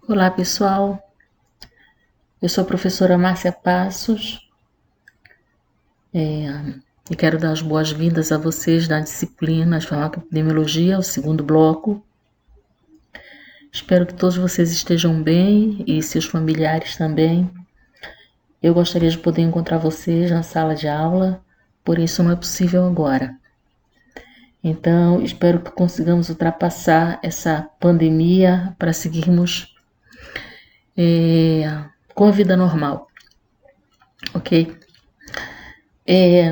Olá, pessoal. Eu sou a professora Márcia Passos e quero dar as boas-vindas a vocês na disciplina de farmacoepidemiologia, o segundo bloco. Espero que todos vocês estejam bem e seus familiares também. Eu gostaria de poder encontrar vocês na sala de aula, porém isso não é possível agora. Então, espero que consigamos ultrapassar essa pandemia para seguirmos com a vida normal, ok?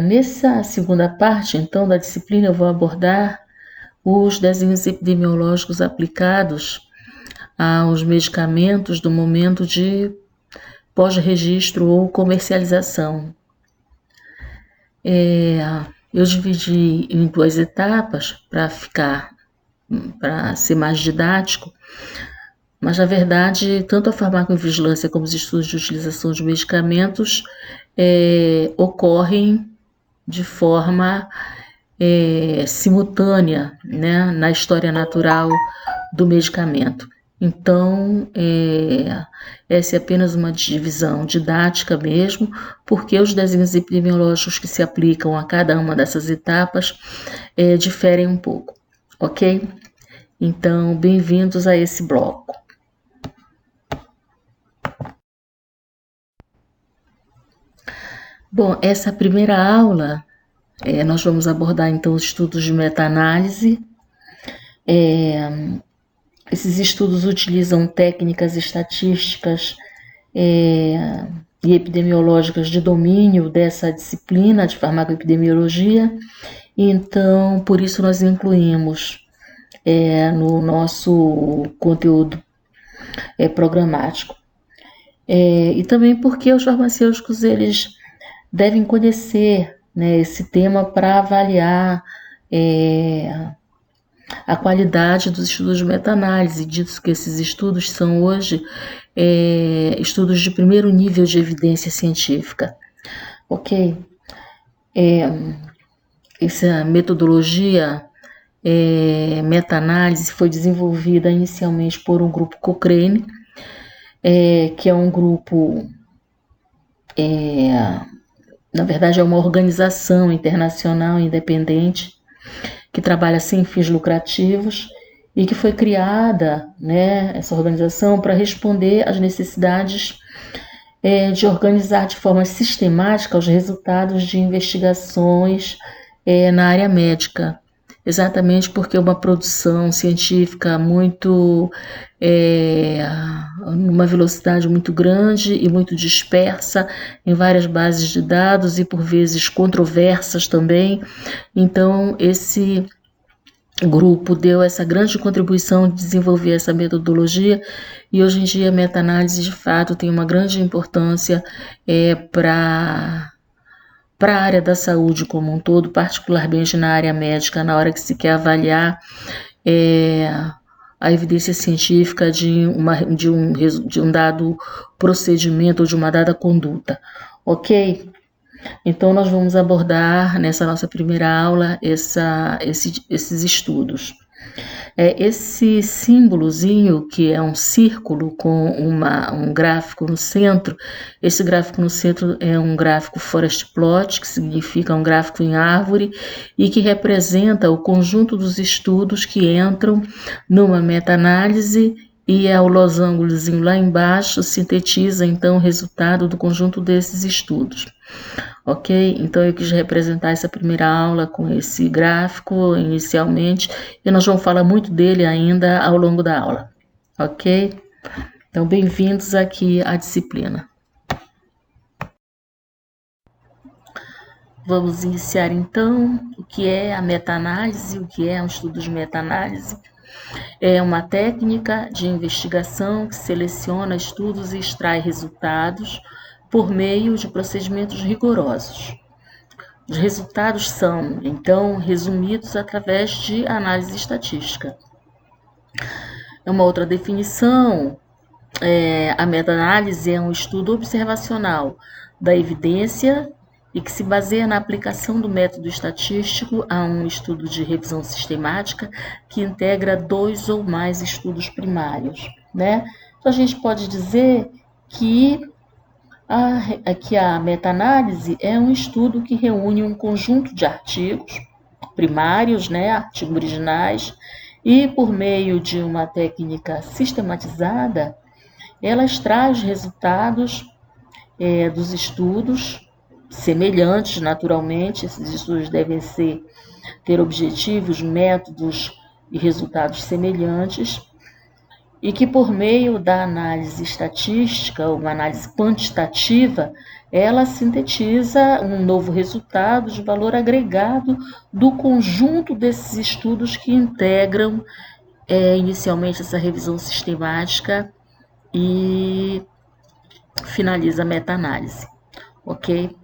Nessa segunda parte, então, da disciplina, eu vou abordar os desenhos epidemiológicos aplicados aos medicamentos do momento de pós-registro ou comercialização. Eu dividi em duas etapas para ser mais didático, mas na verdade, tanto a farmacovigilância como os estudos de utilização de medicamentos ocorrem de forma simultânea, né, na história natural do medicamento. Então, essa é apenas uma divisão didática mesmo, porque os desenhos epidemiológicos que se aplicam a cada uma dessas etapas diferem um pouco, ok? Então, bem-vindos a esse bloco. Bom, essa primeira aula, nós vamos abordar então os estudos de meta-análise. Esses estudos utilizam técnicas estatísticas e epidemiológicas de domínio dessa disciplina de farmacoepidemiologia, então, por isso nós incluímos no nosso conteúdo programático. E também porque os farmacêuticos, eles devem conhecer, né, esse tema para avaliar a qualidade dos estudos de meta-análise, dito que esses estudos são hoje estudos de primeiro nível de evidência científica, ok? Essa metodologia meta-análise foi desenvolvida inicialmente por um grupo Cochrane, que é um grupo, na verdade é uma organização internacional independente, que trabalha sem fins lucrativos e que foi criada, né, essa organização para responder às necessidades de organizar de forma sistemática os resultados de investigações na área médica, exatamente porque uma produção científica muito numa velocidade muito grande e muito dispersa em várias bases de dados e por vezes controversas também. Então, esse grupo deu essa grande contribuição de desenvolver essa metodologia e hoje em dia a meta-análise de fato tem uma grande importância para a área da saúde como um todo, particularmente na área médica, na hora que se quer avaliar a evidência científica de um dado procedimento ou de uma dada conduta, ok? Então, nós vamos abordar nessa nossa primeira aula esses estudos. Esse símbolozinho, que é um círculo com um gráfico no centro, esse gráfico no centro é um gráfico forest plot, que significa um gráfico em árvore, e que representa o conjunto dos estudos que entram numa meta-análise, e o losangozinho lá embaixo sintetiza, então, o resultado do conjunto desses estudos. Ok? Então, eu quis representar essa primeira aula com esse gráfico inicialmente, e nós vamos falar muito dele ainda ao longo da aula. Ok? Então, bem-vindos aqui à disciplina. Vamos iniciar, então, o que é a meta-análise, o que é um estudo de meta-análise. É uma técnica de investigação que seleciona estudos e extrai resultados por meio de procedimentos rigorosos. Os resultados são, então, resumidos através de análise estatística. Uma outra definição, a meta-análise é um estudo observacional da evidência e que se baseia na aplicação do método estatístico a um estudo de revisão sistemática que integra dois ou mais estudos primários, né? Então, a gente pode dizer que a meta-análise é um estudo que reúne um conjunto de artigos primários, né, artigos originais, e por meio de uma técnica sistematizada, ela extrai os resultados dos estudos semelhantes, naturalmente. Esses estudos devem ter objetivos, métodos e resultados semelhantes, e que por meio da análise estatística, ou uma análise quantitativa, ela sintetiza um novo resultado de valor agregado do conjunto desses estudos que integram inicialmente essa revisão sistemática e finaliza a meta-análise, ok?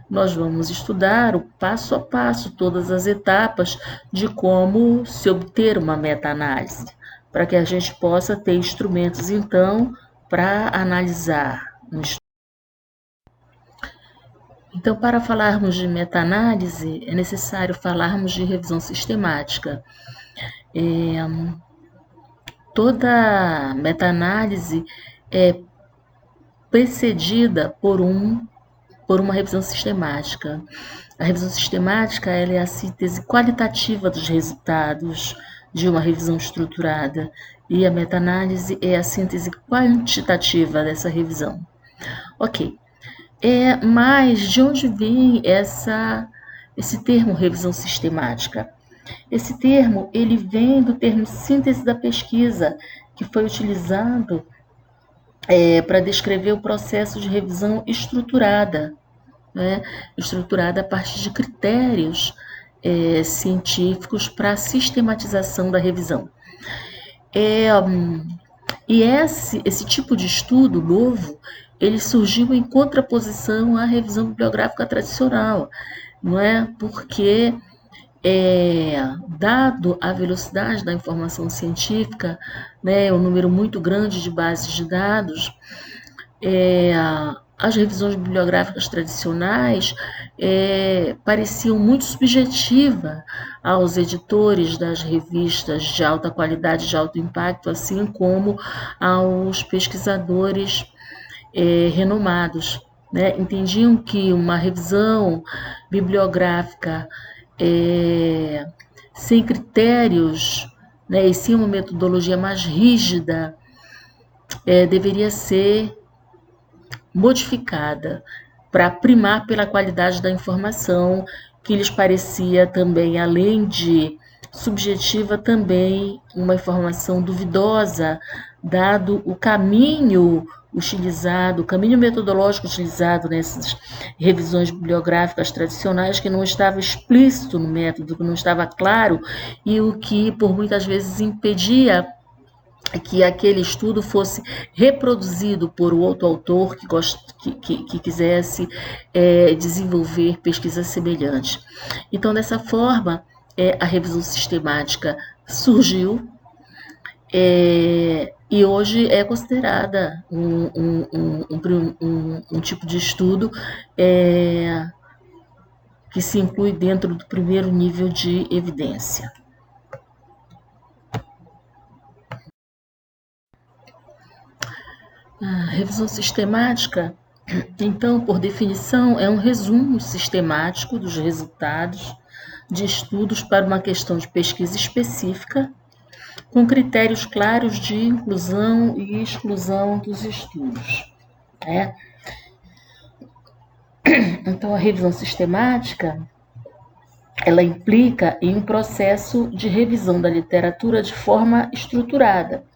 Nós vamos estudar o passo a passo, todas as etapas de como se obter uma meta-análise, para que a gente possa ter instrumentos, então, para analisar um estudo. Então, para falarmos de meta-análise, é necessário falarmos de revisão sistemática. Toda meta-análise é precedida por uma revisão sistemática. A revisão sistemática ela é a síntese qualitativa dos resultados de uma revisão estruturada, e a meta-análise é a síntese quantitativa dessa revisão. Ok. Mas de onde vem esse termo revisão sistemática? Esse termo ele vem do termo síntese da pesquisa, que foi utilizado para descrever o processo de revisão estruturada, né? Estruturada a partir de critérios científicos para a sistematização da revisão. E esse tipo de estudo novo, ele surgiu em contraposição à revisão bibliográfica tradicional, não é? Porque dado a velocidade da informação científica, né, um número muito grande de bases de dados, as revisões bibliográficas tradicionais pareciam muito subjetivas aos editores das revistas de alta qualidade, de alto impacto, assim como aos pesquisadores renomados, né? Entendiam que uma revisão bibliográfica sem critérios, né, e sem uma metodologia mais rígida, deveria ser modificada para primar pela qualidade da informação, que lhes parecia também, além de subjetiva, também uma informação duvidosa, dado o caminho utilizado, o caminho metodológico utilizado nessas revisões bibliográficas tradicionais, que não estava explícito no método, que não estava claro, e o que por muitas vezes impedia que aquele estudo fosse reproduzido por outro autor que quisesse desenvolver pesquisa semelhante. Então, dessa forma, a revisão sistemática surgiu e hoje é considerada um tipo de estudo que se inclui dentro do primeiro nível de evidência. A revisão sistemática, então, por definição, é um resumo sistemático dos resultados de estudos para uma questão de pesquisa específica, com critérios claros de inclusão e exclusão dos estudos. Então, a revisão sistemática, ela implica em um processo de revisão da literatura de forma estruturada,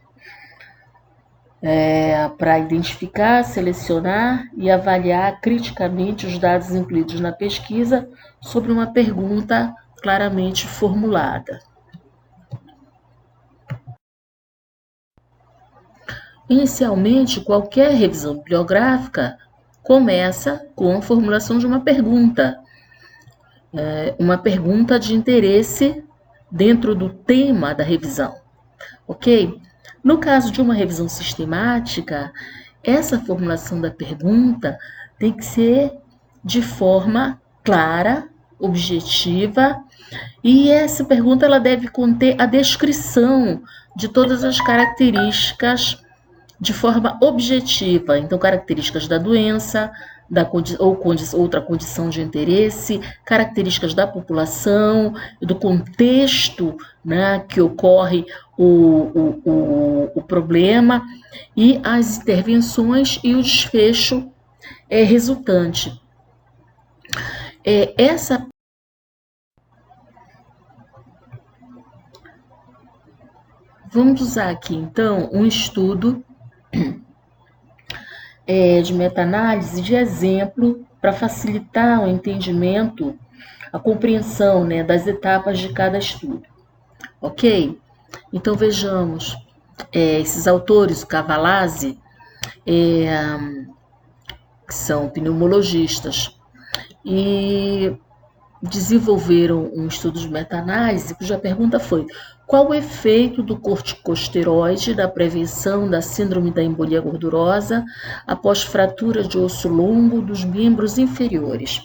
para identificar, selecionar e avaliar criticamente os dados incluídos na pesquisa sobre uma pergunta claramente formulada. Inicialmente, qualquer revisão bibliográfica começa com a formulação de uma pergunta de interesse dentro do tema da revisão, ok? No caso de uma revisão sistemática, essa formulação da pergunta tem que ser de forma clara, objetiva, e essa pergunta ela deve conter a descrição de todas as características de forma objetiva. Então, características da doença, outra condição de interesse, características da população, do contexto, né, que ocorre o problema, e as intervenções e o desfecho resultante. Vamos usar aqui, então, um estudo de meta-análise de exemplo para facilitar o entendimento, a compreensão, né, das etapas de cada estudo. Ok? Então, vejamos. Esses autores, o Cavalazzi, que são pneumologistas, e desenvolveram um estudo de meta-análise cuja pergunta foi: qual o efeito do corticosteroide na prevenção da síndrome da embolia gordurosa após fratura de osso longo dos membros inferiores?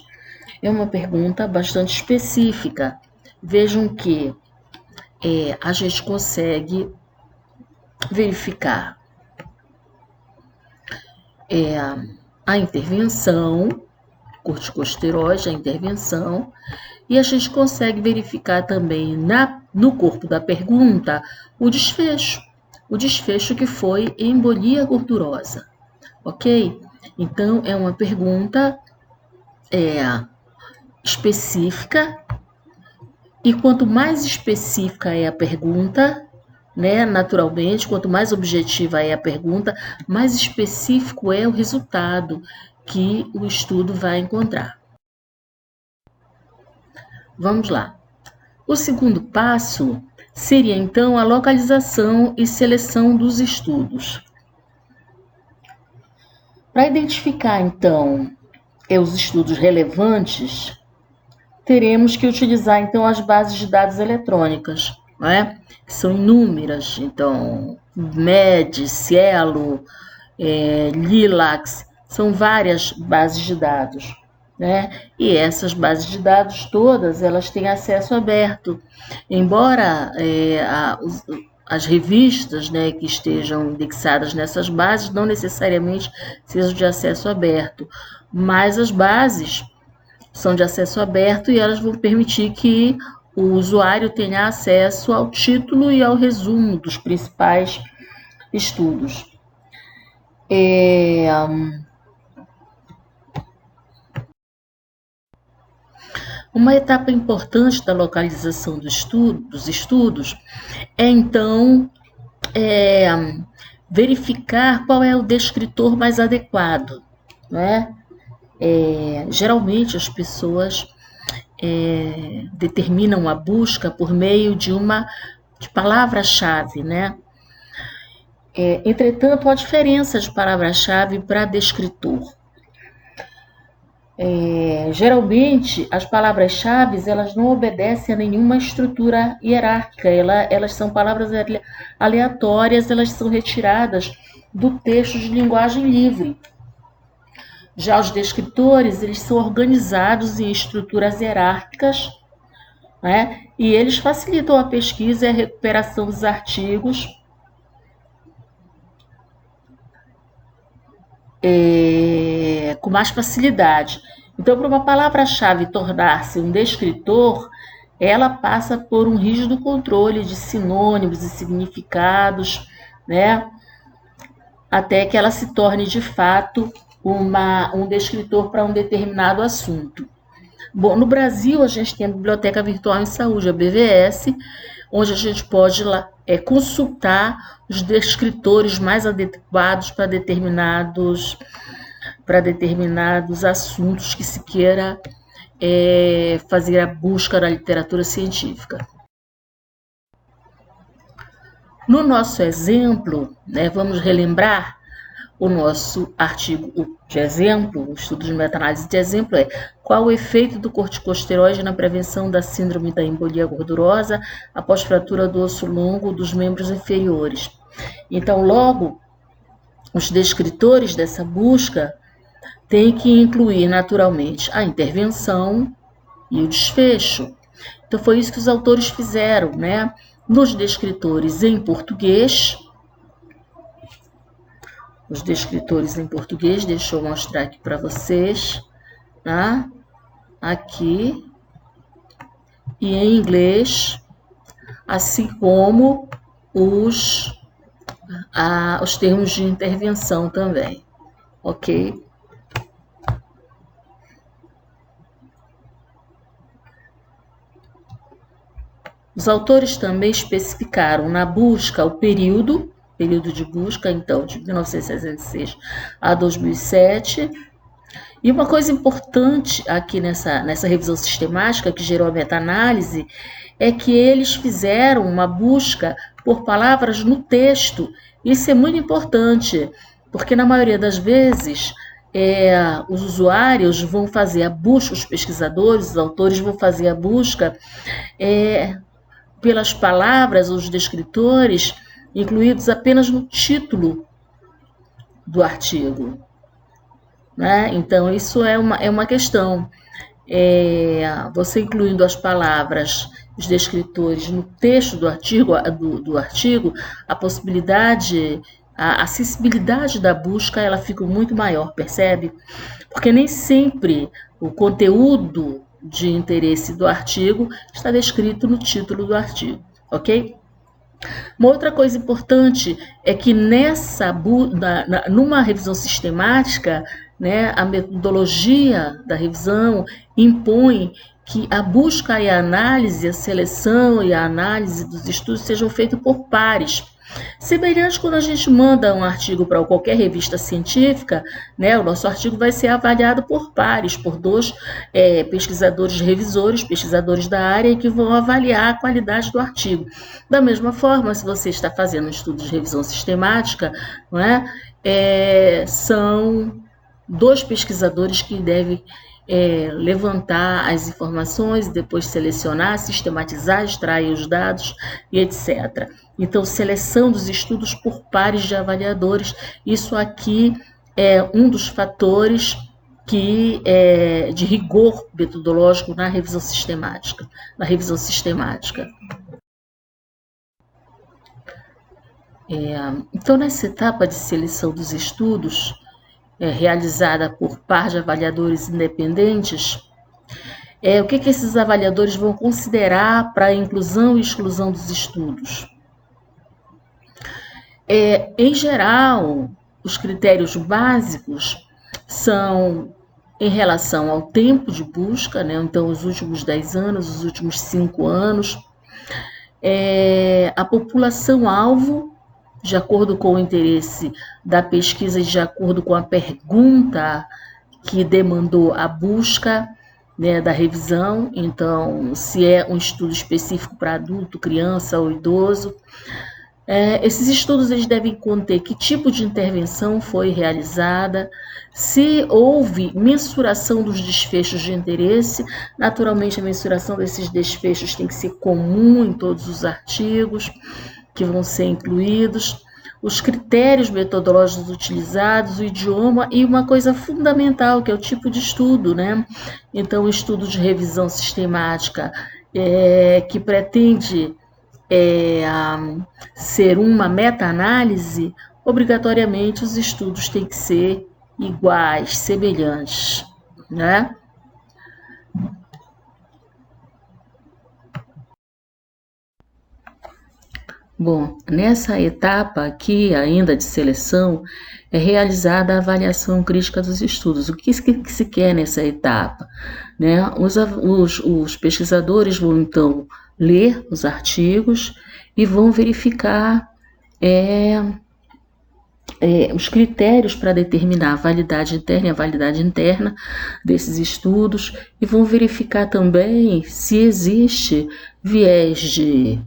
É uma pergunta bastante específica. Vejam que a gente consegue verificar a intervenção, corticosteroide, a intervenção, e a gente consegue verificar também no corpo da pergunta o desfecho que foi embolia gordurosa, ok? Então, é uma pergunta específica, e quanto mais específica é a pergunta, né, naturalmente, quanto mais objetiva é a pergunta, mais específico é o resultado que o estudo vai encontrar. Vamos lá. O segundo passo seria, então, a localização e seleção dos estudos. Para identificar, então, os estudos relevantes, teremos que utilizar, então, as bases de dados eletrônicas, né? Que são inúmeras. Então, MED, Cielo, Lilacs, são várias bases de dados, né? E essas bases de dados todas, elas têm acesso aberto. Embora as revistas, né, que estejam indexadas nessas bases não necessariamente sejam de acesso aberto, mas as bases são de acesso aberto e elas vão permitir que o usuário tenha acesso ao título e ao resumo dos principais estudos. Uma etapa importante da localização dos estudos é, então, verificar qual é o descritor mais adequado, né? Geralmente as pessoas determinam a busca por meio de palavra-chave, né? Entretanto, há diferença de palavra-chave para descritor. Geralmente, as palavras-chave elas não obedecem a nenhuma estrutura hierárquica, elas são palavras aleatórias, elas são retiradas do texto de linguagem livre. Já os descritores, eles são organizados em estruturas hierárquicas, né? E eles facilitam a pesquisa e a recuperação dos artigos com mais facilidade. Então, para uma palavra-chave tornar-se um descritor, ela passa por um rígido controle de sinônimos e significados, né? Até que ela se torne, de fato, um descritor para um determinado assunto. Bom, no Brasil, a gente tem a Biblioteca Virtual em Saúde, a BVS, onde a gente pode consultar os descritores mais adequados para determinados assuntos que se queira fazer a busca da literatura científica. No nosso exemplo, né, vamos relembrar o nosso artigo de exemplo, o estudo de meta-análise de exemplo qual o efeito do corticosteroide na prevenção da síndrome da embolia gordurosa após fratura do osso longo dos membros inferiores. Então, logo, os descritores dessa busca têm que incluir, naturalmente, a intervenção e o desfecho. Então, foi isso que os autores fizeram, né? Nos descritores em português, os descritores em português, deixa eu mostrar aqui para vocês, tá? Aqui, e em inglês, assim como os termos de intervenção também, ok? Os autores também especificaram na busca o período de busca, então, de 1966 a 2007. E uma coisa importante aqui nessa revisão sistemática que gerou a meta-análise é que eles fizeram uma busca por palavras no texto. Isso é muito importante, porque na maioria das vezes os usuários vão fazer a busca, os pesquisadores, os autores vão fazer a busca pelas palavras, os descritores, incluídos apenas no título do artigo. Né? Então, isso é uma questão. Você incluindo as palavras, os descritores no texto do artigo, a possibilidade, a acessibilidade da busca, ela fica muito maior, percebe? Porque nem sempre o conteúdo de interesse do artigo está descrito no título do artigo, ok? Uma outra coisa importante é que numa revisão sistemática, né, a metodologia da revisão impõe que a busca e a análise, a seleção e a análise dos estudos sejam feitos por pares. Semelhante quando a gente manda um artigo para qualquer revista científica, né, o nosso artigo vai ser avaliado por pares, por dois pesquisadores revisores, pesquisadores da área, que vão avaliar a qualidade do artigo. Da mesma forma, se você está fazendo um estudo de revisão sistemática, não é, são dois pesquisadores que devem levantar as informações, depois selecionar, sistematizar, extrair os dados e etc. Então, seleção dos estudos por pares de avaliadores, isso aqui é um dos fatores de rigor metodológico na revisão sistemática. Então, nessa etapa de seleção dos estudos, realizada por par de avaliadores independentes, o que esses avaliadores vão considerar para a inclusão e exclusão dos estudos? Em geral, os critérios básicos são em relação ao tempo de busca, né? Então, os últimos 10 anos, os últimos 5 anos, a população-alvo, de acordo com o interesse da pesquisa e de acordo com a pergunta que demandou a busca, né, da revisão. Então, se é um estudo específico para adulto, criança ou idoso. Esses estudos eles devem conter que tipo de intervenção foi realizada, se houve mensuração dos desfechos de interesse. Naturalmente, a mensuração desses desfechos tem que ser comum em todos os artigos que vão ser incluídos, os critérios metodológicos utilizados, o idioma e uma coisa fundamental, que é o tipo de estudo, né? Então, o estudo de revisão sistemática que pretende ser uma meta-análise, obrigatoriamente os estudos têm que ser iguais, semelhantes, né? Bom, nessa etapa aqui ainda de seleção, é realizada a avaliação crítica dos estudos. O que se quer nessa etapa? Né? Os pesquisadores vão, então, ler os artigos e vão verificar os critérios para determinar a validade interna e a validade interna desses estudos e vão verificar também se existe viés de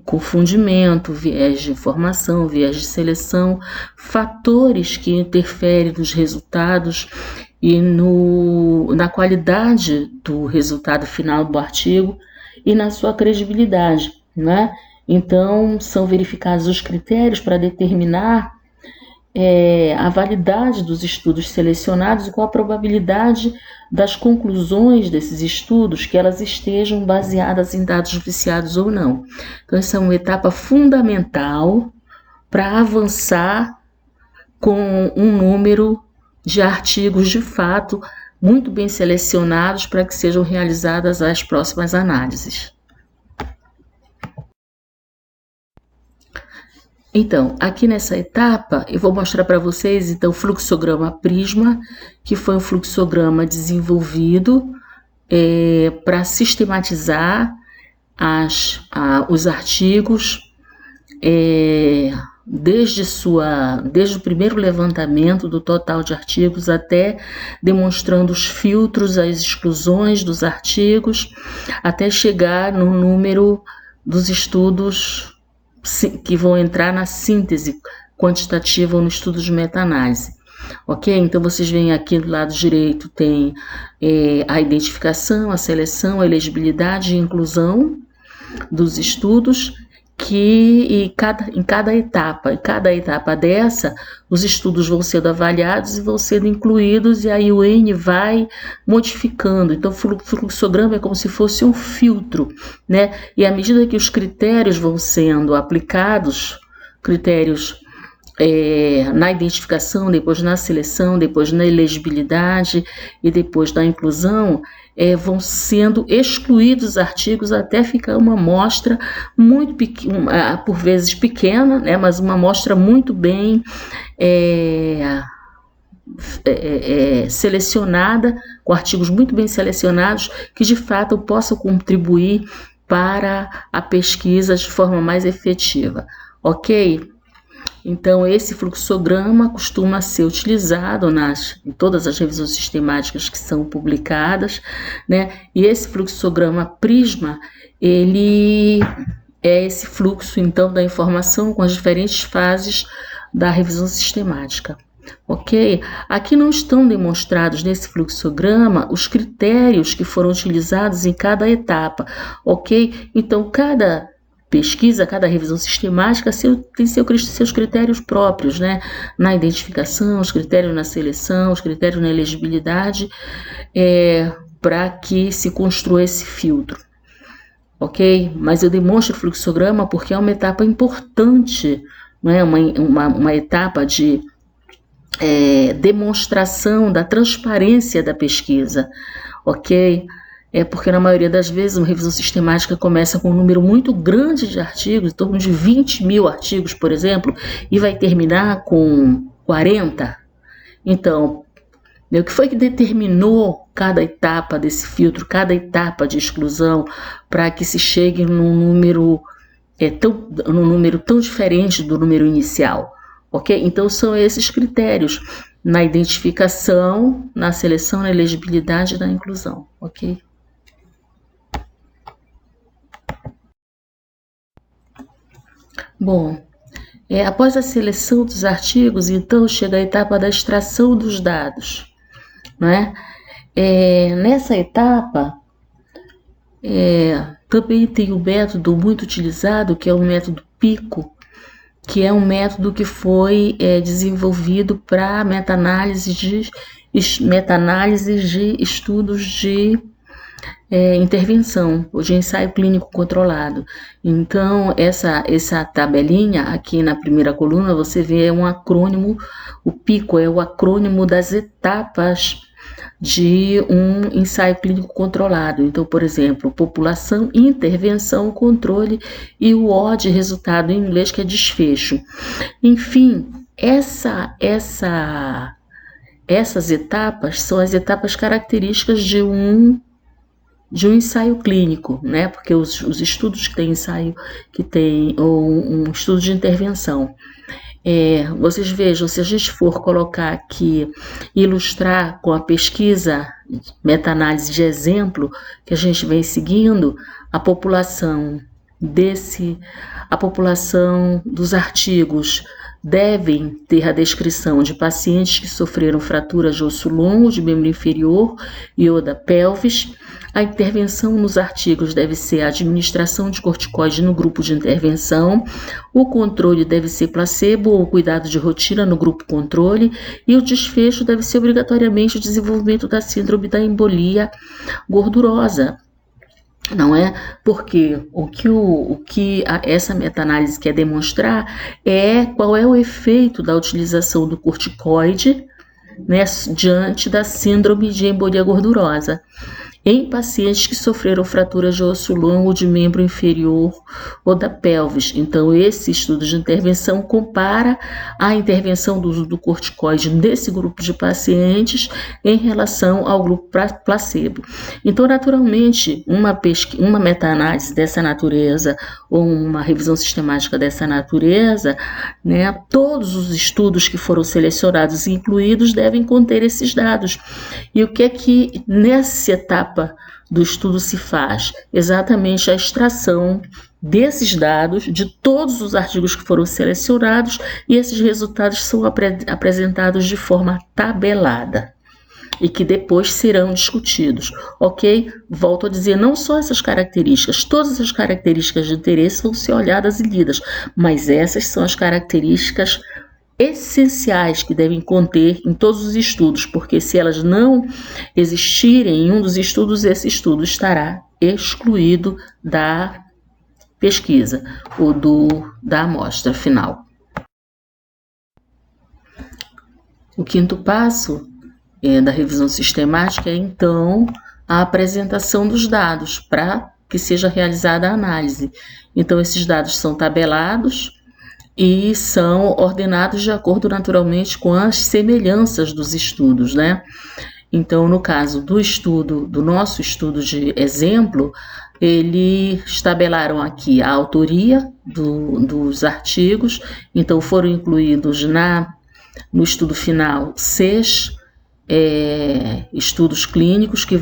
confundimento, viés de informação, viés de seleção, fatores que interferem nos resultados e na qualidade do resultado final do artigo e na sua credibilidade, né? Então, são verificados os critérios para determinar a validade dos estudos selecionados e qual a probabilidade das conclusões desses estudos que elas estejam baseadas em dados viciados ou não. Então, essa é uma etapa fundamental para avançar com um número de artigos de fato muito bem selecionados para que sejam realizadas as próximas análises. Então, aqui nessa etapa, eu vou mostrar para vocês então o fluxograma Prisma, que foi um fluxograma desenvolvido para sistematizar os artigos desde o primeiro levantamento do total de artigos até demonstrando os filtros, as exclusões dos artigos, até chegar no número dos estudos que vão entrar na síntese quantitativa ou no estudo de meta-análise. Ok? Então, vocês veem aqui do lado direito tem a identificação, a seleção, a elegibilidade e inclusão dos estudos, em cada etapa dessa, os estudos vão sendo avaliados e vão sendo incluídos, e aí o N vai modificando. Então, o fluxograma é como se fosse um filtro, né? E à medida que os critérios vão sendo aplicados, critérios na identificação, depois na seleção, depois na elegibilidade e depois na inclusão, vão sendo excluídos artigos até ficar uma amostra muito pequena, por vezes pequena, né, mas uma amostra muito bem selecionada, com artigos muito bem selecionados, que de fato possam contribuir para a pesquisa de forma mais efetiva, ok? Então, esse fluxograma costuma ser utilizado em todas as revisões sistemáticas que são publicadas, né? E esse fluxograma Prisma, ele é esse fluxo, então, da informação com as diferentes fases da revisão sistemática. Ok? Aqui não estão demonstrados nesse fluxograma os critérios que foram utilizados em cada etapa, ok? Então, cada pesquisa, cada revisão sistemática tem seus critérios próprios, né? Na identificação, os critérios na seleção, os critérios na elegibilidade, para que se construa esse filtro, ok? Mas eu demonstro o fluxograma porque é uma etapa importante, né? Uma etapa de demonstração da transparência da pesquisa, ok? Porque na maioria das vezes uma revisão sistemática começa com um número muito grande de artigos, em torno de 20 mil artigos, por exemplo, e vai terminar com 40. Então, o que foi que determinou cada etapa desse filtro, cada etapa de exclusão, para que se chegue num número tão diferente do número inicial? Ok? Então, são esses critérios na identificação, na seleção, na elegibilidade e na inclusão, ok? Bom, após a seleção dos artigos, então chega a etapa da extração dos dados, não é? Nessa etapa, também tem um método muito utilizado, que é o método PICO, que é um método que foi desenvolvido para meta-análise de estudos de intervenção, ou de ensaio clínico controlado. Então, essa tabelinha aqui na primeira coluna, você vê um acrônimo, o PICO é o acrônimo das etapas de um ensaio clínico controlado. Então, por exemplo, população, intervenção, controle, e o O de resultado em inglês, que é desfecho. Enfim, essas etapas são as etapas características de um ensaio clínico, né? Porque os estudos que tem ensaio, ou um estudo de intervenção, vocês vejam, se a gente for colocar aqui, ilustrar com a pesquisa, meta-análise de exemplo, que a gente vem seguindo, a população dos artigos devem ter a descrição de pacientes que sofreram fraturas de osso longo, de membro inferior e ou da pelvis. A intervenção nos artigos deve ser a administração de corticoide no grupo de intervenção, o controle deve ser placebo ou cuidado de rotina no grupo controle, e o desfecho deve ser obrigatoriamente o desenvolvimento da síndrome da embolia gordurosa. não é? Porque essa meta-análise quer demonstrar é qual é o efeito da utilização do corticoide, né, diante da síndrome de embolia gordurosa em pacientes que sofreram fraturas de osso longo de membro inferior ou da pelvis. Então, esse estudo de intervenção compara a intervenção do uso do corticoide nesse grupo de pacientes em relação ao grupo placebo. Então, naturalmente, uma meta-análise dessa natureza ou uma revisão sistemática dessa natureza, né, todos os estudos que foram selecionados e incluídos devem conter esses dados. E o que nessa etapa do estudo se faz? Exatamente a extração desses dados de todos os artigos que foram selecionados, e esses resultados são apresentados de forma tabelada e que depois serão discutidos, ok? Volto a dizer, não só essas características, todas as características de interesse vão ser olhadas e lidas, mas essas são as características essenciais que devem conter em todos os estudos, porque se elas não existirem em um dos estudos, esse estudo estará excluído da pesquisa ou da amostra final. O quinto passo da revisão sistemática é, então, a apresentação dos dados para que seja realizada a análise. Então, esses dados são tabelados e são ordenados de acordo, naturalmente, com as semelhanças dos estudos, né? Então, no caso do nosso estudo de exemplo, eles tabelaram aqui a autoria dos artigos, então foram incluídos no estudo final 6 estudos clínicos que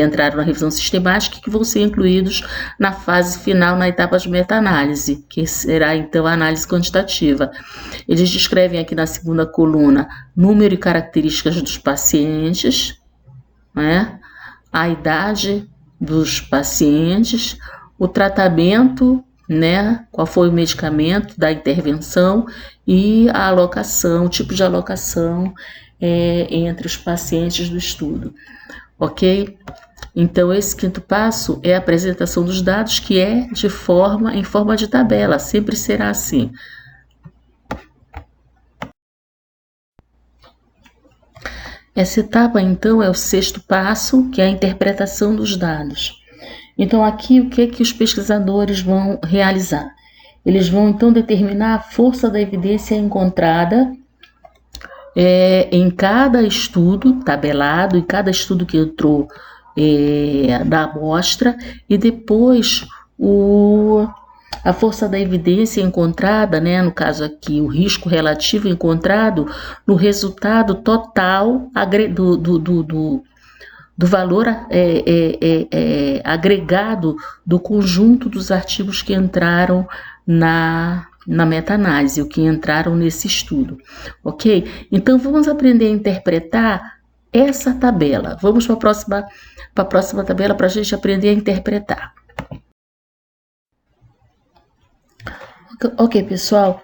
entraram na revisão sistemática e que vão ser incluídos na fase final, na etapa de meta-análise, que será então a análise quantitativa. Eles descrevem aqui na segunda coluna número e características dos pacientes, né? A idade dos pacientes, o tratamento, né? Qual foi o medicamento da intervenção e a alocação, o tipo de alocação entre os pacientes do estudo, ok? Então, esse quinto passo é a apresentação dos dados, que é em forma de tabela, sempre será assim. Essa etapa, então, é o sexto passo, que é a interpretação dos dados. Então, aqui, o que os pesquisadores vão realizar? Eles vão, então, determinar a força da evidência encontrada em cada estudo tabelado, em cada estudo que entrou da amostra, e depois a força da evidência encontrada, né, no caso aqui, o risco relativo encontrado no resultado total do valor agregado do conjunto dos artigos que entraram na meta-análise, o que entraram nesse estudo, ok? Então, vamos aprender a interpretar essa tabela. Vamos para a próxima tabela para a gente aprender a interpretar. Ok, pessoal?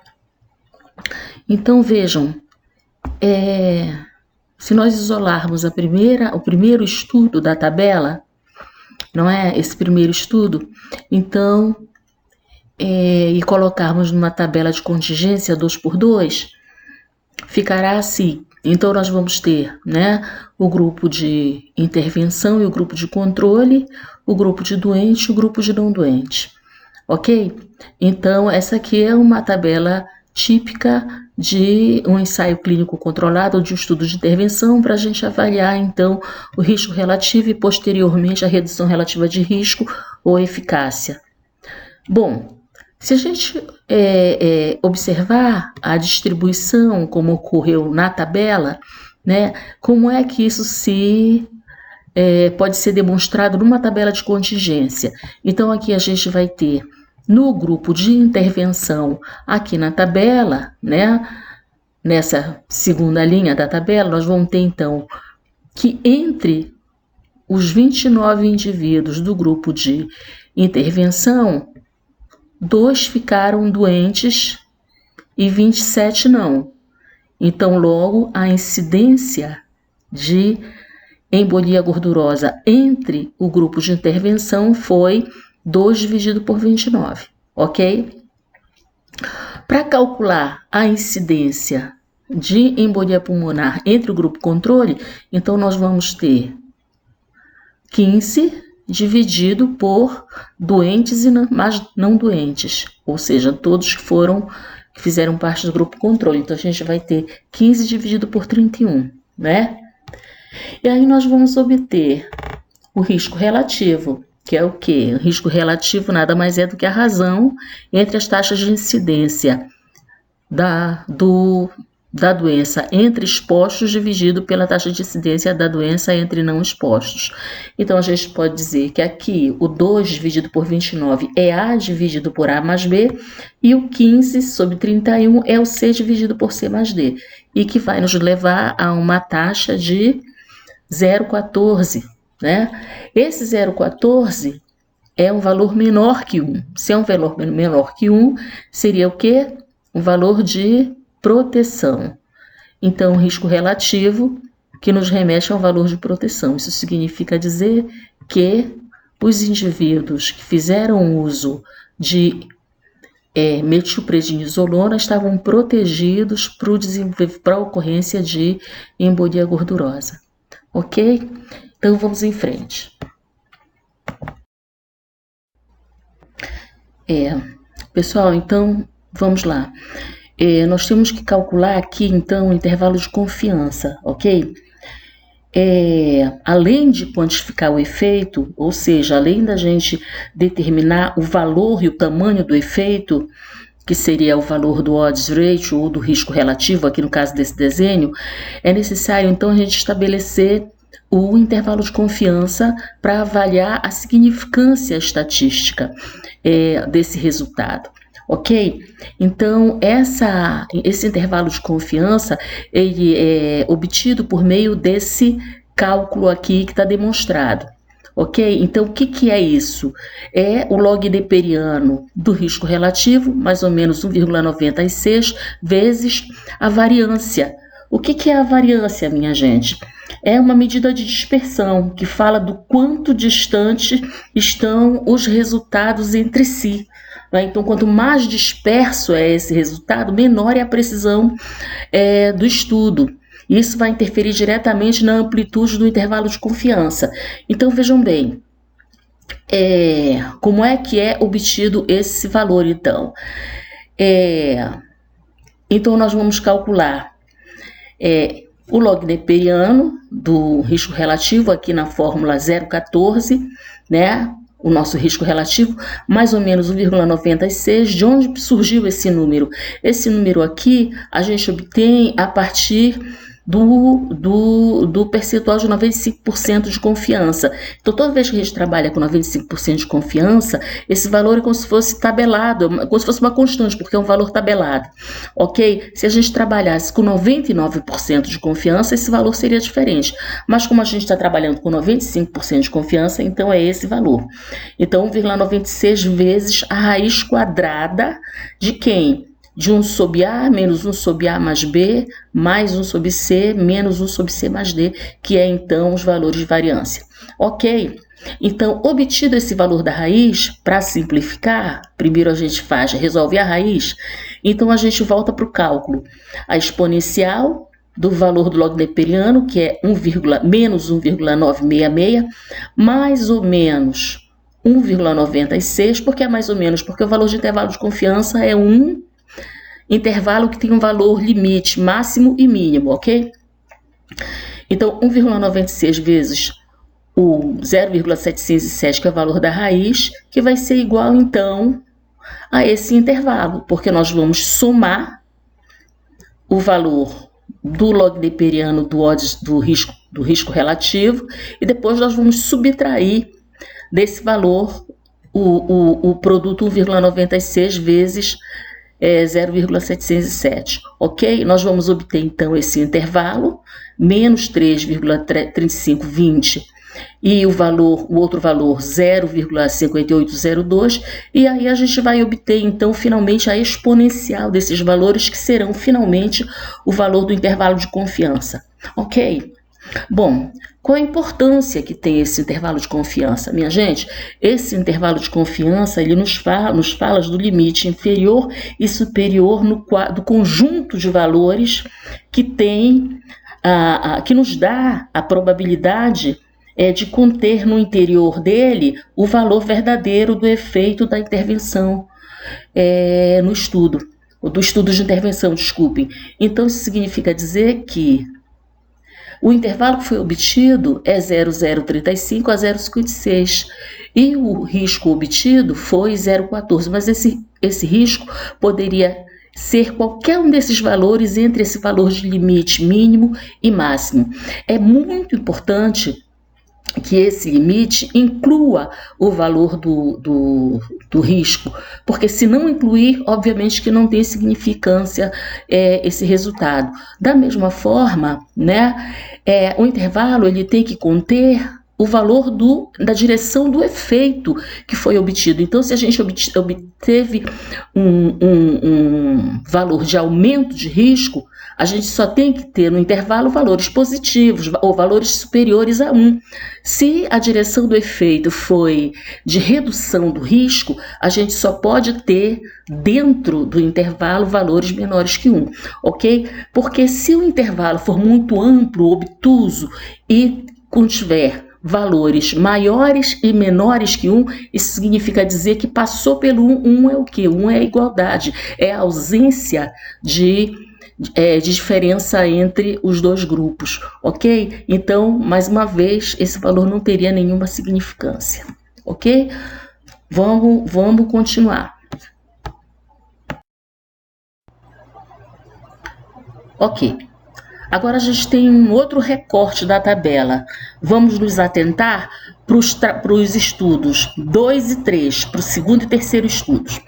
Então, vejam, se nós isolarmos o primeiro estudo da tabela, não é? Esse primeiro estudo, então, e colocarmos numa tabela de contingência 2x2, ficará assim. Então, nós vamos ter, né, o grupo de intervenção e o grupo de controle, o grupo de doente e o grupo de não doente, ok? Então, essa aqui é uma tabela típica de um ensaio clínico controlado, de um estudo de intervenção, para a gente avaliar, então, o risco relativo e, posteriormente, a redução relativa de risco ou eficácia. Bom, se a gente observar a distribuição como ocorreu na tabela, né, como é que isso pode ser demonstrado numa tabela de contingência? Então, aqui a gente vai ter no grupo de intervenção, aqui na tabela, né, nessa segunda linha da tabela, nós vamos ter, então, que entre os 29 indivíduos do grupo de intervenção, 2 ficaram doentes e 27 não. Então, logo, a incidência de embolia gordurosa entre o grupo de intervenção foi 2 dividido por 29, ok? Para calcular a incidência de embolia pulmonar entre o grupo controle, então nós vamos ter 15 dividido por doentes e mas não doentes, ou seja, todos que fizeram parte do grupo controle. Então, a gente vai ter 15 dividido por 31, né? E aí nós vamos obter o risco relativo, que é o quê? O risco relativo nada mais é do que a razão entre as taxas de incidência da doença entre expostos dividido pela taxa de incidência da doença entre não expostos. Então, a gente pode dizer que aqui o 2 dividido por 29 é A dividido por A mais B, e o 15 sobre 31 é o C dividido por C mais D, e que vai nos levar a uma taxa de 0,14, né? Esse 0,14 é um valor menor que 1. Se é um valor menor que 1, seria o quê? Um valor de proteção. Então, o risco relativo que nos remete ao valor de proteção. Isso significa dizer que os indivíduos que fizeram uso de metilprednisolona estavam protegidos para a ocorrência de embolia gordurosa. Ok? Então, vamos em frente. Pessoal, então, vamos lá. Nós temos que calcular aqui, então, o intervalo de confiança, ok? Além de quantificar o efeito, ou seja, além da gente determinar o valor e o tamanho do efeito, que seria o valor do odds ratio ou do risco relativo, aqui no caso desse desenho, é necessário, então, a gente estabelecer o intervalo de confiança para avaliar a significância estatística desse resultado. Ok? Então, esse intervalo de confiança, ele é obtido por meio desse cálculo aqui que está demonstrado. Ok? Então, o que é isso? É o log neperiano do risco relativo, mais ou menos 1,96 vezes a variância. O que é a variância, minha gente? É uma medida de dispersão que fala do quanto distante estão os resultados entre si. Então, quanto mais disperso é esse resultado, menor é a precisão do estudo. Isso vai interferir diretamente na amplitude do intervalo de confiança. Então, vejam bem, como é que é obtido esse valor, então? Então, nós vamos calcular o log neperiano do risco relativo, aqui na fórmula 0,14, né? O nosso risco relativo, mais ou menos 1,96. De onde surgiu esse número? Esse número aqui a gente obtém a partir do percentual de 95% de confiança. Então, toda vez que a gente trabalha com 95% de confiança, esse valor é como se fosse tabelado, como se fosse uma constante, porque é um valor tabelado, ok? Se a gente trabalhasse com 99% de confiança, esse valor seria diferente. Mas como a gente está trabalhando com 95% de confiança, então é esse valor. Então, 1,96 vezes a raiz quadrada de quem? De 1 sobre A menos 1 sobre A mais B, mais 1 sobre C, menos 1 sobre C mais D, que é então os valores de variância. Ok? Então, obtido esse valor da raiz, para simplificar, primeiro a gente resolve a raiz, então a gente volta para o cálculo. A exponencial do valor do log neperiano, que é menos 1,966, mais ou menos 1,96, porque é mais ou menos, porque o valor de intervalo de confiança é um intervalo que tem um valor limite máximo e mínimo, ok? Então, 1,96 vezes o 0,707, que é o valor da raiz, que vai ser igual, então, a esse intervalo, porque nós vamos somar o valor do log neperiano do risco relativo, e depois nós vamos subtrair desse valor o produto 1,96 vezes 0,707, ok? Nós vamos obter, então, esse intervalo, menos 3,3520, e o outro valor, 0,5802, e aí a gente vai obter, então, finalmente, a exponencial desses valores, que serão, finalmente, o valor do intervalo de confiança, ok? Bom, qual a importância que tem esse intervalo de confiança? Minha gente, esse intervalo de confiança, ele nos fala do limite inferior e superior do conjunto de valores que tem, que nos dá a probabilidade de conter no interior dele o valor verdadeiro do efeito da intervenção no estudo, ou do estudo de intervenção, desculpem. Então, isso significa dizer que o intervalo que foi obtido é 0,035 a 0,56 e o risco obtido foi 0,14, mas esse risco poderia ser qualquer um desses valores entre esse valor de limite mínimo e máximo. É muito importante que esse limite inclua o valor do risco, porque se não incluir, obviamente que não tem significância esse resultado. Da mesma forma, né, o intervalo ele tem que conter o valor da direção do efeito que foi obtido. Então, se a gente obteve um valor de aumento de risco, a gente só tem que ter no intervalo valores positivos ou valores superiores a 1. Se a direção do efeito foi de redução do risco, a gente só pode ter dentro do intervalo valores menores que 1, ok? Porque se o intervalo for muito amplo, obtuso e contiver valores maiores e menores que 1, isso significa dizer que passou pelo 1. 1 é o quê? 1 é a igualdade, é a ausência de diferença entre os dois grupos, ok? Então, mais uma vez, esse valor não teria nenhuma significância, ok? Vamos continuar. Ok. Agora a gente tem um outro recorte da tabela. Vamos nos atentar para os estudos 2 e 3, para o segundo e terceiro estudos.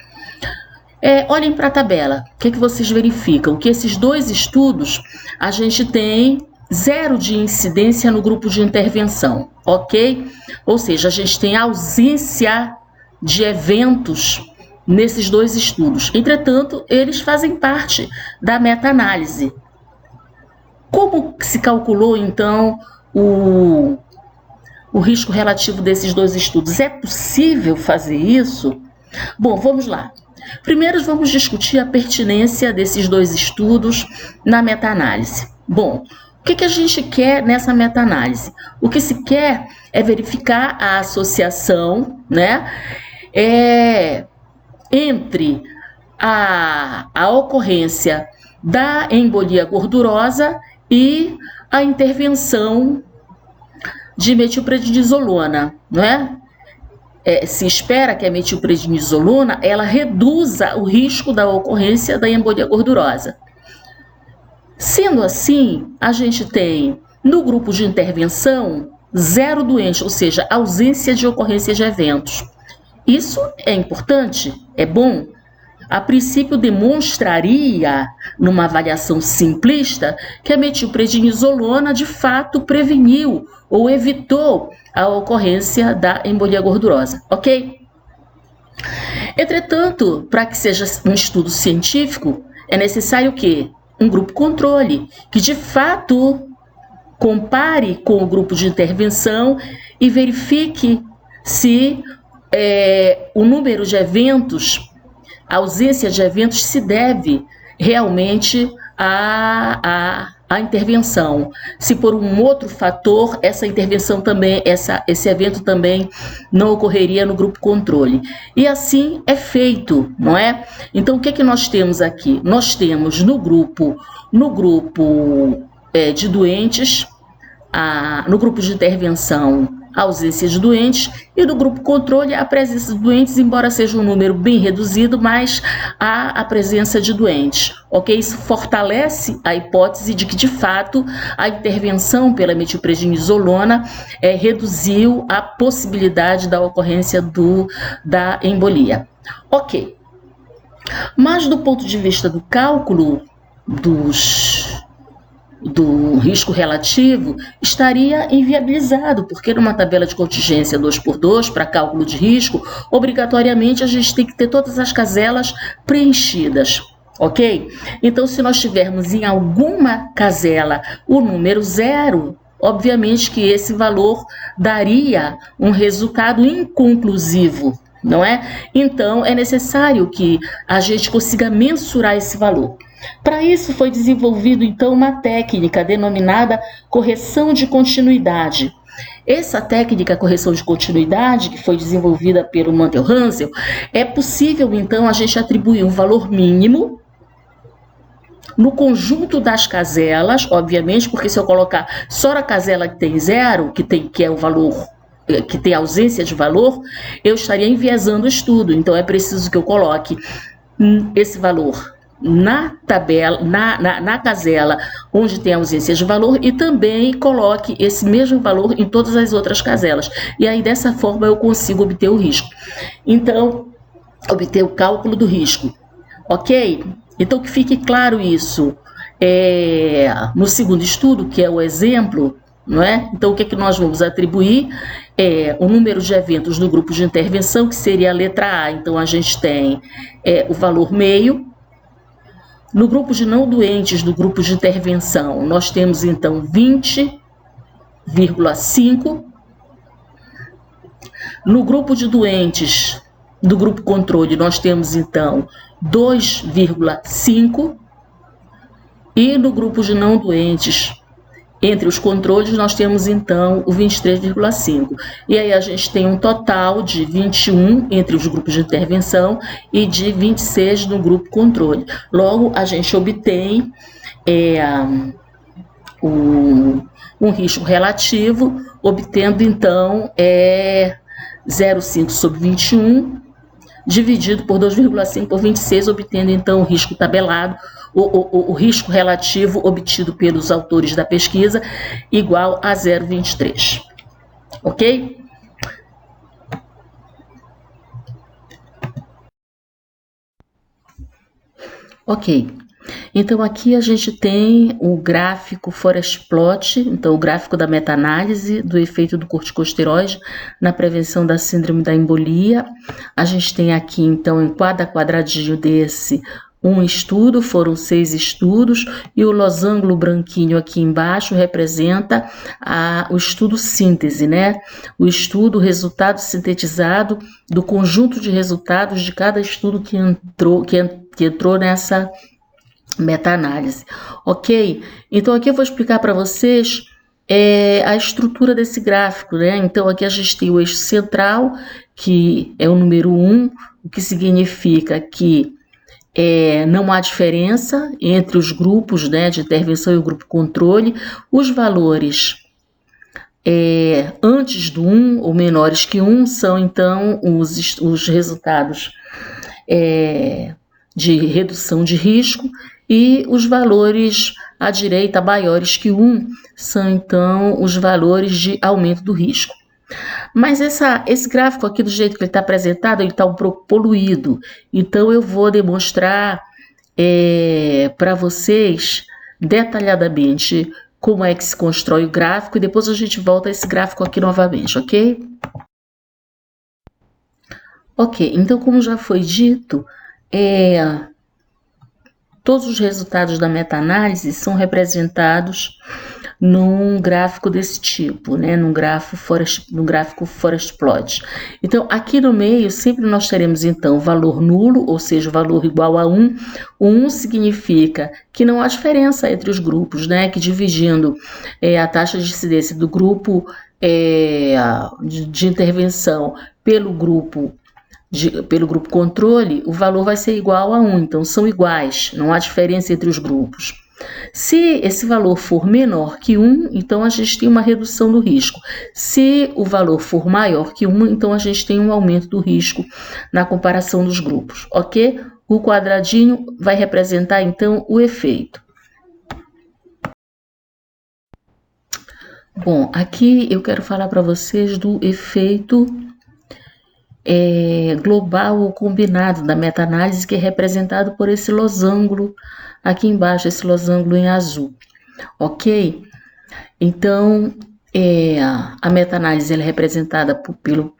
Olhem para a tabela, o que vocês verificam? Que esses dois estudos, a gente tem 0 de incidência no grupo de intervenção, ok? Ou seja, a gente tem ausência de eventos nesses dois estudos. Entretanto, eles fazem parte da meta-análise. Como se calculou, então, o risco relativo desses dois estudos? É possível fazer isso? Bom, vamos lá. Primeiro, vamos discutir a pertinência desses dois estudos na meta-análise. Bom, o que a gente quer nessa meta-análise? O que se quer é verificar a associação, né, entre a ocorrência da embolia gordurosa e a intervenção de metilprednisolona, não é? Se espera que a metilprednisolona ela reduza o risco da ocorrência da embolia gordurosa. Sendo assim, a gente tem no grupo de intervenção 0 doentes, ou seja, ausência de ocorrência de eventos. Isso é importante, é bom. A princípio demonstraria, numa avaliação simplista, que a metilprednisolona de fato preveniu ou evitou a ocorrência da embolia gordurosa, ok? Entretanto, para que seja um estudo científico, é necessário que um grupo controle, que de fato compare com o grupo de intervenção e verifique se o número de eventos, a ausência de eventos se deve realmente à intervenção. Se por um outro fator, essa intervenção também, esse evento também não ocorreria no grupo controle. E assim é feito, não é? Então, o que nós temos aqui? Nós temos no grupo de doentes, no grupo de intervenção, a ausência de doentes, e no grupo controle a presença de doentes, embora seja um número bem reduzido, mas há a presença de doentes, ok? Isso fortalece a hipótese de que, de fato, a intervenção pela metilprednisolona reduziu a possibilidade da ocorrência da embolia. Ok. Mas do ponto de vista do cálculo do risco relativo, estaria inviabilizado, porque numa tabela de contingência 2x2, para cálculo de risco, obrigatoriamente a gente tem que ter todas as caselas preenchidas, ok? Então, se nós tivermos em alguma casela o número 0, obviamente que esse valor daria um resultado inconclusivo, não é? Então, é necessário que a gente consiga mensurar esse valor. Para isso, foi desenvolvido, então, uma técnica denominada correção de continuidade. Essa técnica correção de continuidade, que foi desenvolvida pelo Mantel-Hansel, é possível, então, a gente atribuir um valor mínimo no conjunto das caselas, obviamente, porque se eu colocar só a casela que tem zero, que é o valor, que tem ausência de valor, eu estaria enviesando o estudo. Então, é preciso que eu coloque esse valor na tabela, na casela onde tem ausência de valor e também coloque esse mesmo valor em todas as outras caselas. E aí, dessa forma, eu consigo obter o risco. Então, obter o cálculo do risco. Ok? Então, que fique claro isso. No segundo estudo, que é o exemplo, não é? Então, o que é que nós vamos atribuir? O número de eventos no grupo de intervenção, que seria a letra A. Então, a gente tem o valor meio. No grupo de não doentes do grupo de intervenção, nós temos, então, 20,5. No grupo de doentes do grupo controle, nós temos, então, 2,5. E no grupo de não doentes, entre os controles, nós temos, então, o 23,5. E aí a gente tem um total de 21 entre os grupos de intervenção e de 26 no grupo controle. Logo, a gente obtém um risco relativo, obtendo, então, 0,5 sobre 21, dividido por 2,5 por 26, obtendo, então, o risco tabelado, o risco relativo obtido pelos autores da pesquisa, igual a 0,23. Ok? Ok. Então, aqui a gente tem o gráfico Forest Plot, então o gráfico da meta-análise do efeito do corticosteroide na prevenção da síndrome da embolia. A gente tem aqui, então, em cada quadradinho desse, um estudo, foram 6 estudos, e o losango branquinho aqui embaixo representa o estudo síntese, né? O estudo, o resultado sintetizado do conjunto de resultados de cada estudo que entrou nessa meta-análise, ok? Então, aqui eu vou explicar para vocês a estrutura desse gráfico, né? Então, aqui a gente tem o eixo central, que é o número 1, o que significa que não há diferença entre os grupos, né, de intervenção e o grupo controle. Os valores antes do 1 ou menores que 1 são, então, os resultados de redução de risco, e os valores à direita maiores que 1 são, então, os valores de aumento do risco. Mas esse gráfico aqui, do jeito que ele está apresentado, ele está um pouco poluído. Então, eu vou demonstrar para vocês detalhadamente como é que se constrói o gráfico, e depois a gente volta a esse gráfico aqui novamente, ok? Ok, então, como já foi dito, todos os resultados da meta-análise são representados num gráfico desse tipo, né? num gráfico Forest Plot. Então, aqui no meio, sempre nós teremos, então, o valor nulo, ou seja, o valor igual a 1. O 1 significa que não há diferença entre os grupos, né? Que dividindo a taxa de incidência do grupo de intervenção pelo grupo controle, o valor vai ser igual a 1, então são iguais, não há diferença entre os grupos. Se esse valor for menor que 1, então a gente tem uma redução do risco. Se o valor for maior que 1, então a gente tem um aumento do risco na comparação dos grupos, ok? O quadradinho vai representar, então, o efeito. Bom, aqui eu quero falar para vocês do efeito global ou combinado da meta-análise, que é representado por esse losango aqui embaixo, esse losango em azul, ok? Então, a meta-análise é representada pelo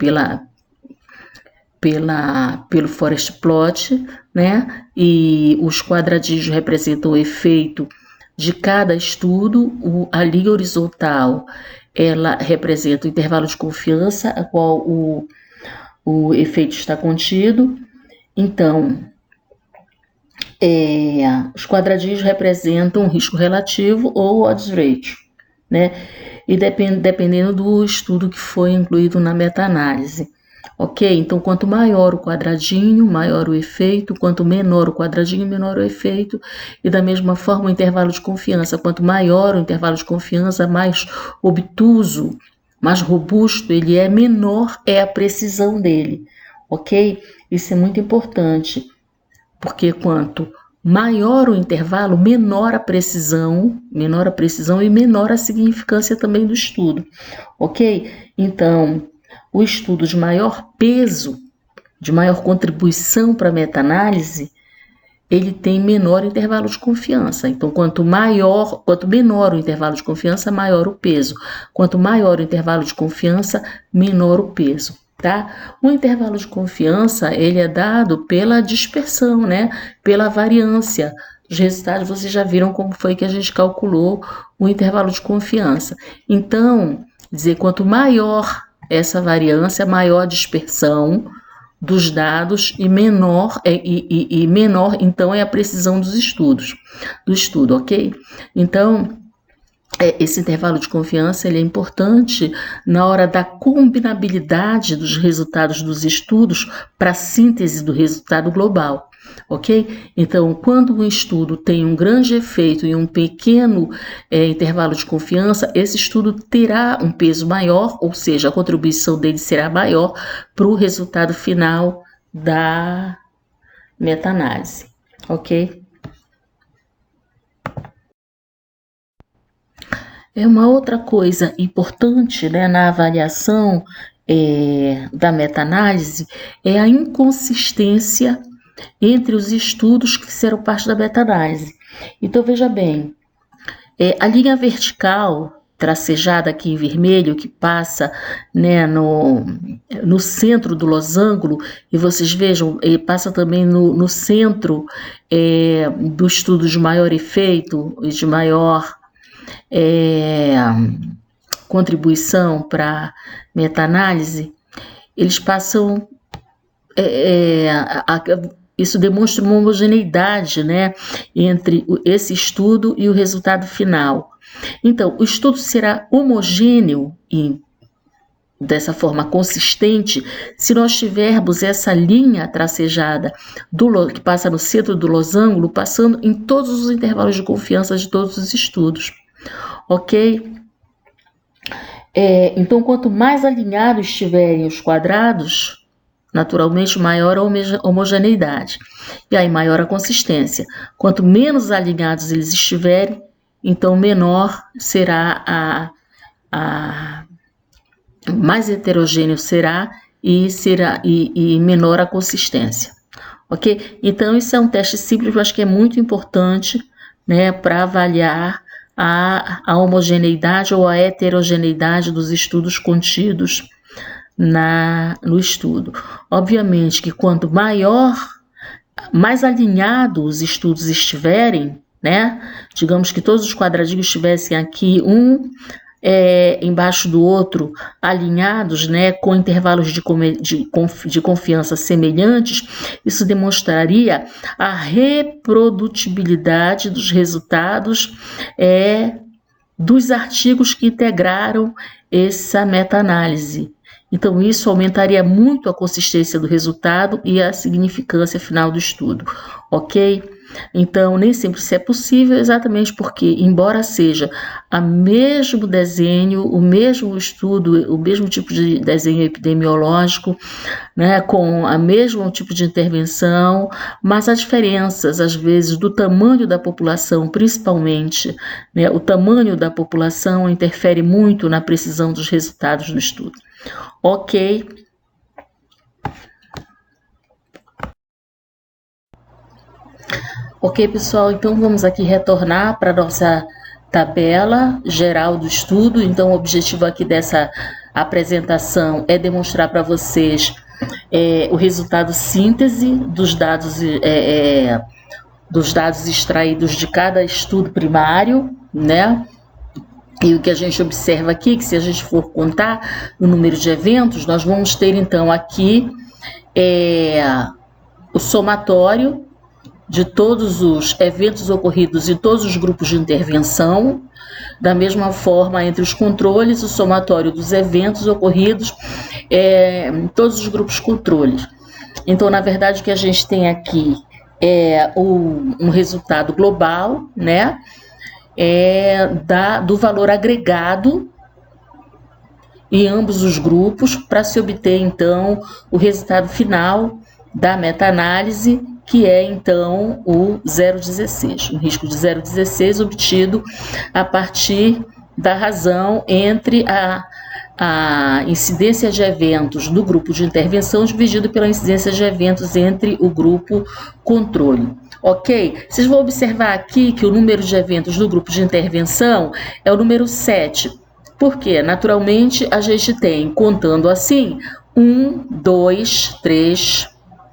Forest Plot, né? E os quadradinhos representam o efeito de cada estudo. A linha horizontal, ela representa o intervalo de confiança a qual o efeito está contido. Então, os quadradinhos representam o risco relativo ou odds ratio, né? E dependendo do estudo que foi incluído na meta-análise. Ok? Então, quanto maior o quadradinho, maior o efeito, quanto menor o quadradinho, menor o efeito, e da mesma forma o intervalo de confiança. Quanto maior o intervalo de confiança, mais obtuso, mais robusto ele é, menor é a precisão dele. Ok? Isso é muito importante, porque quanto maior o intervalo, menor a precisão e menor a significância também do estudo. Ok? Então, o estudo de maior peso, de maior contribuição para a meta-análise, ele tem menor intervalo de confiança. Então, quanto menor o intervalo de confiança, maior o peso. Quanto maior o intervalo de confiança, menor o peso, tá? O intervalo de confiança, ele é dado pela dispersão, né? Pela variância. Os resultados, vocês já viram como foi que a gente calculou o intervalo de confiança. Então, dizer, quanto maior essa variância, maior a dispersão dos dados e menor, então, é a precisão do estudo, ok? Então, esse intervalo de confiança ele é importante na hora da combinabilidade dos resultados dos estudos para a síntese do resultado global, ok? Então, quando um estudo tem um grande efeito e um pequeno intervalo de confiança, esse estudo terá um peso maior, ou seja, a contribuição dele será maior para o resultado final da meta-análise, ok? Uma outra coisa importante, né, na avaliação da meta-análise é a inconsistência entre os estudos que fizeram parte da meta-análise. Então, veja bem, a linha vertical tracejada aqui em vermelho, que passa, né, no centro do losango, e vocês vejam, passa também no centro do estudo de maior efeito e de maior contribuição para meta-análise, eles passam, isso demonstra uma homogeneidade, né, entre esse estudo e o resultado final. Então, o estudo será homogêneo e dessa forma consistente se nós tivermos essa linha tracejada que passa no centro do losango, passando em todos os intervalos de confiança de todos os estudos. Ok? Então, quanto mais alinhados estiverem os quadrados, naturalmente maior a homogeneidade, e aí maior a consistência. Quanto menos alinhados eles estiverem, então menor será mais heterogêneo será e menor a consistência. Ok? Então, isso é um teste simples, eu acho que é muito importante, né, para avaliar a homogeneidade ou a heterogeneidade dos estudos contidos no estudo. Obviamente que quanto mais alinhados os estudos estiverem, né? Digamos que todos os quadradinhos estivessem aqui, embaixo do outro, alinhados, né, com intervalos de confiança semelhantes, isso demonstraria a reprodutibilidade dos resultados dos artigos que integraram essa meta-análise. Então, isso aumentaria muito a consistência do resultado e a significância final do estudo, ok? Então, nem sempre isso é possível, exatamente porque, embora seja o mesmo desenho, o mesmo estudo, o mesmo tipo de desenho epidemiológico, né, com o mesmo tipo de intervenção, mas há diferenças, às vezes, do tamanho da população, principalmente, né, o tamanho da população interfere muito na precisão dos resultados do estudo. Ok? Ok, pessoal, então vamos aqui retornar para a nossa tabela geral do estudo. Então, o objetivo aqui dessa apresentação é demonstrar para vocês o resultado síntese dos dados, dos dados extraídos de cada estudo primário, né? E o que a gente observa aqui, que se a gente for contar o número de eventos, nós vamos ter então aqui o somatório de todos os eventos ocorridos em todos os grupos de intervenção, da mesma forma entre os controles, o somatório dos eventos ocorridos em todos os grupos controles. Então, na verdade, o que a gente tem aqui é um resultado global, né? Do valor agregado em ambos os grupos, para se obter, então, o resultado final da meta-análise, que é, então, o 0,16, um risco de 0,16 obtido a partir da razão entre a incidência de eventos do grupo de intervenção dividido pela incidência de eventos entre o grupo controle. Ok? Vocês vão observar aqui que o número de eventos do grupo de intervenção é o número 7. Por quê? Naturalmente, a gente tem, contando assim, 1, 2, 3,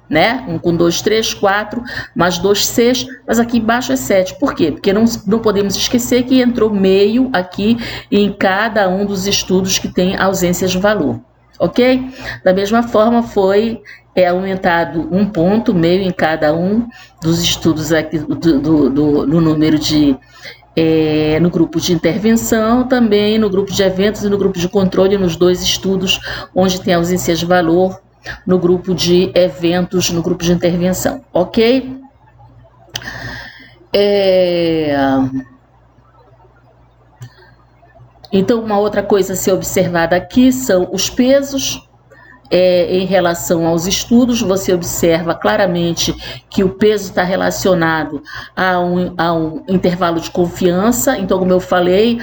né? 1 com 2, 3, 4, mais 2, 6, mas aqui embaixo é 7. Por quê? Porque não podemos esquecer que entrou meio aqui em cada um dos estudos que tem ausência de valor. Ok? Da mesma forma, foi aumentado um ponto, meio em cada um dos estudos aqui no número de no grupo de intervenção, também no grupo de eventos e no grupo de controle, nos dois estudos onde tem ausência de valor, no grupo de eventos, no grupo de intervenção, ok? Então, uma outra coisa a ser observada aqui são os pesos. Em relação aos estudos, você observa claramente que o peso está relacionado a um intervalo de confiança. Então, como eu falei,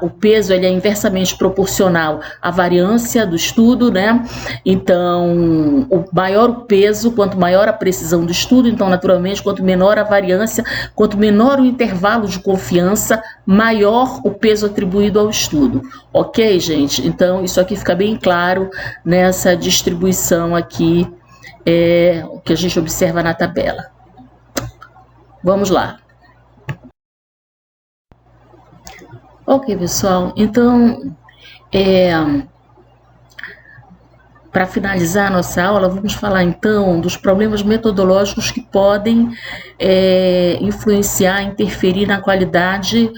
o peso ele é inversamente proporcional à variância do estudo, né? Então, o maior o peso, quanto maior a precisão do estudo, então, naturalmente, quanto menor a variância, quanto menor o intervalo de confiança, maior o peso atribuído ao estudo. Ok, gente? Então, isso aqui fica bem claro, né? Essa distribuição aqui que a gente observa na tabela. Vamos lá. Ok, pessoal. Então, para finalizar a nossa aula, vamos falar então dos problemas metodológicos que podem influenciar, interferir na qualidade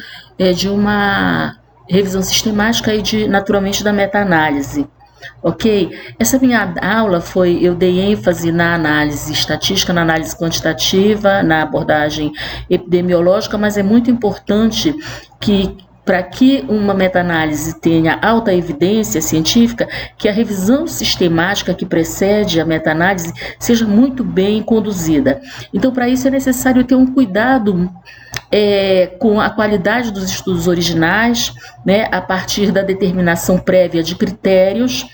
de uma revisão sistemática e naturalmente da meta-análise. Ok? Essa minha aula eu dei ênfase na análise estatística, na análise quantitativa, na abordagem epidemiológica, mas é muito importante que, para que uma meta-análise tenha alta evidência científica, que a revisão sistemática que precede a meta-análise seja muito bem conduzida. Então, para isso é necessário ter um cuidado com a qualidade dos estudos originais, né, a partir da determinação prévia de critérios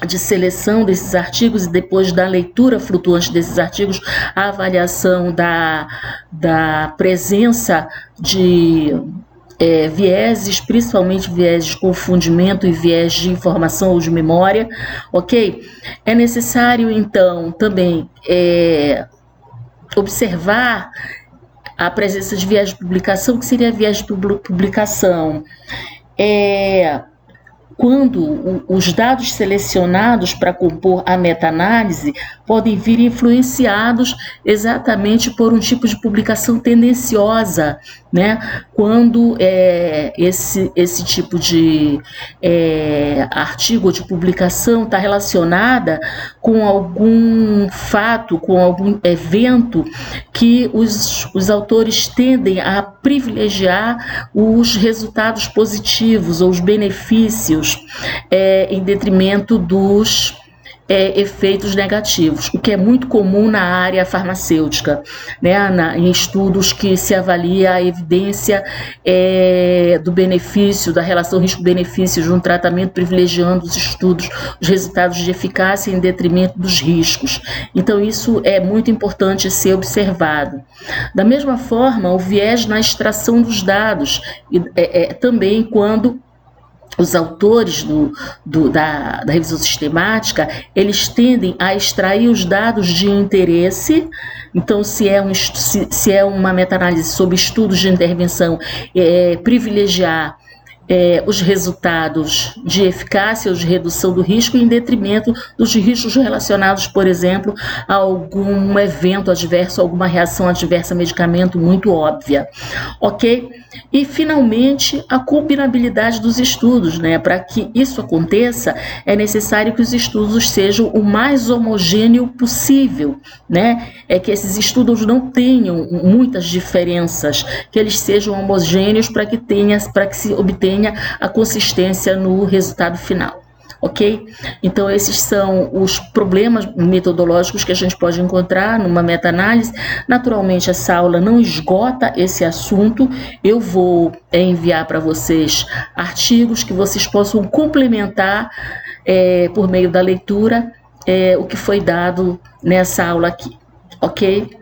de seleção desses artigos e depois da leitura flutuante desses artigos, a avaliação da presença de vieses, principalmente viés de confundimento e viés de informação ou de memória, ok? É necessário, então, também observar a presença de viés de publicação. O que seria viés de publicação? Quando os dados selecionados para compor a meta-análise podem vir influenciados exatamente por um tipo de publicação tendenciosa, né? Quando esse tipo de artigo ou de publicação está relacionada com algum fato, com algum evento que os autores tendem a privilegiar os resultados positivos ou os benefícios em detrimento dos efeitos negativos, o que é muito comum na área farmacêutica, né? Em estudos que se avalia a evidência do benefício, da relação risco-benefício de um tratamento, privilegiando os resultados de eficácia em detrimento dos riscos. Então, isso é muito importante ser observado. Da mesma forma, o viés na extração dos dados, também quando os autores da revisão sistemática, eles tendem a extrair os dados de interesse. Então, se é uma meta-análise sobre estudos de intervenção, privilegiar os resultados de eficácia ou de redução do risco em detrimento dos riscos relacionados, por exemplo, a algum evento adverso, alguma reação adversa a medicamento muito óbvia, ok? E, finalmente, a combinabilidade dos estudos, né? Para que isso aconteça, é necessário que os estudos sejam o mais homogêneo possível, né? É que esses estudos não tenham muitas diferenças, que eles sejam homogêneos para que se obtenha a consistência no resultado final. Ok? Então, esses são os problemas metodológicos que a gente pode encontrar numa meta-análise. Naturalmente, essa aula não esgota esse assunto. Eu vou enviar para vocês artigos que vocês possam complementar por meio da leitura o que foi dado nessa aula aqui. Ok?